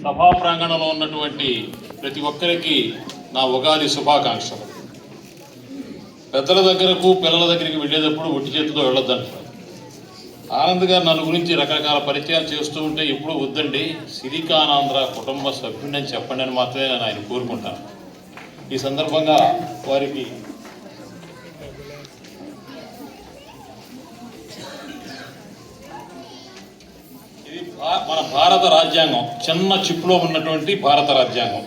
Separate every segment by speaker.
Speaker 1: సభా ప్రాంగణంలో ఉన్నటువంటి ప్రతి ఒక్కరికి నా ఉగాది శుభాకాంక్షలు. పెద్దల దగ్గరకు పిల్లల దగ్గరికి వెళ్ళేటప్పుడు ఒట్టి చేతితో వెళ్ళొద్దంటారు. ఆనంద్ గారు నన్ను గురించి రకరకాల పరిచయాలు చేస్తూ ఉంటే ఎప్పుడూ వద్దండి, సిలికానాంధ్ర కుటుంబ సభ్యుడని చెప్పండి అని మాత్రమే నేను ఆయన కోరుకుంటాను. ఈ సందర్భంగా వారికి ఇది మన భారత రాజ్యాంగం, చిన్న చిప్పులో ఉన్నటువంటి భారత రాజ్యాంగం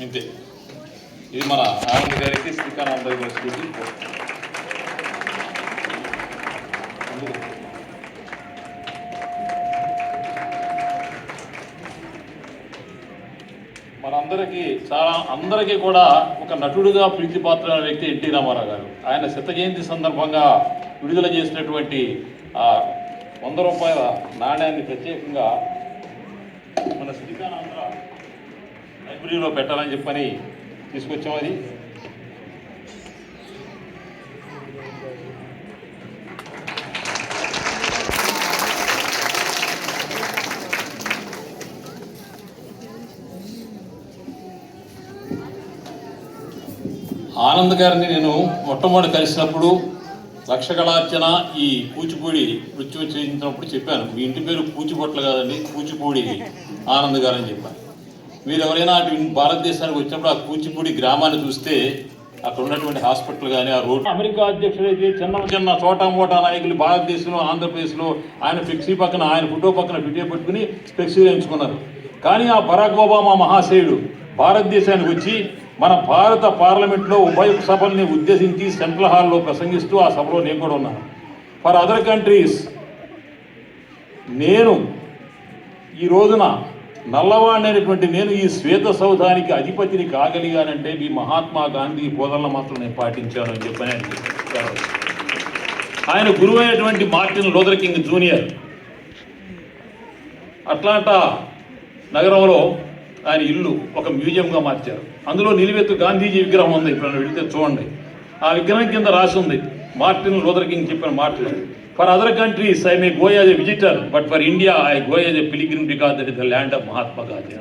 Speaker 1: ఇంతే. ఇది మన ఆనంద్ గారికి శ్రీకానాంధ్ర యూనివర్సిటీకి అందరికీ కూడా ఒక నటుడుగా ప్రీతిపాత్రమైన వ్యక్తి ఎన్టీ రామారావు గారు. ఆయన శత జయంతి సందర్భంగా విడుదల చేసినటువంటి 100 రూపాయల నాణ్యాన్ని ప్రత్యేకంగా మన శ్రీకానాంధ్ర లైబ్రరీలో పెట్టాలని చెప్పని తీసుకొచ్చాం. అది ఆనంద్ గారిని నేను మొట్టమొదటి కలిసినప్పుడు లక్షకళార్చన ఈ కూచిపూడి నృత్యం చేయించినప్పుడు చెప్పాను, మీ ఇంటి పేరు కూచిపొట్ల కాదండి, కూచిపూడి ఆనంద్ గారు అని చెప్పాను. మీరు ఎవరైనా అటు భారతదేశానికి వచ్చినప్పుడు ఆ కూచిపూడి గ్రామాన్ని చూస్తే అక్కడ ఉన్నటువంటి హాస్పిటల్ కానీ ఆ రోడ్డు, అమెరికా అధ్యక్షుడు అయితే చిన్న చిన్న చోటా మోటా నాయకులు భారతదేశంలో ఆంధ్రప్రదేశ్లో ఆయన ఫ్లెక్సీ పక్కన, ఆయన ఫోటో పక్కన వీడియో పెట్టుకుని ఫ్లెక్సీ వేయించుకున్నారు. కానీ ఆ బరాక్ ఒబామా మహాశయుడు భారతదేశానికి వచ్చి మన భారత పార్లమెంట్లో ఉభయ సభల్ని ఉద్దేశించి సెంట్రల్ హాల్లో ప్రసంగిస్తూ ఆ సభలో నేను కూడా ఉన్నాను. ఫర్ అదర్ కంట్రీస్ నేను ఈ రోజున నల్లవాడినటువంటి నేను ఈ శ్వేత సౌధానికి అధిపతిని కాగలిగానంటే మీ మహాత్మా గాంధీ బోధనలు మాత్రం నేను పాటించాను అని చెప్పని ఆయన గురువు అయినటువంటి Martin Luther king junior Atlanta నగరంలో ఆయన ఇల్లు ఒక మ్యూజియంగా మార్చారు. అందులో నిలువెత్తు గాంధీజీ విగ్రహం ఉంది, ఇప్పుడు వెళితే చూడండి. ఆ విగ్రహం కింద రాసి ఉంది మార్టిన్ లూథర్ కింగ్ చెప్పిన మాటలు, for other countries I may go as a visitor but for India I go as a pilgrim because that is the land of Mahatma Gandhi.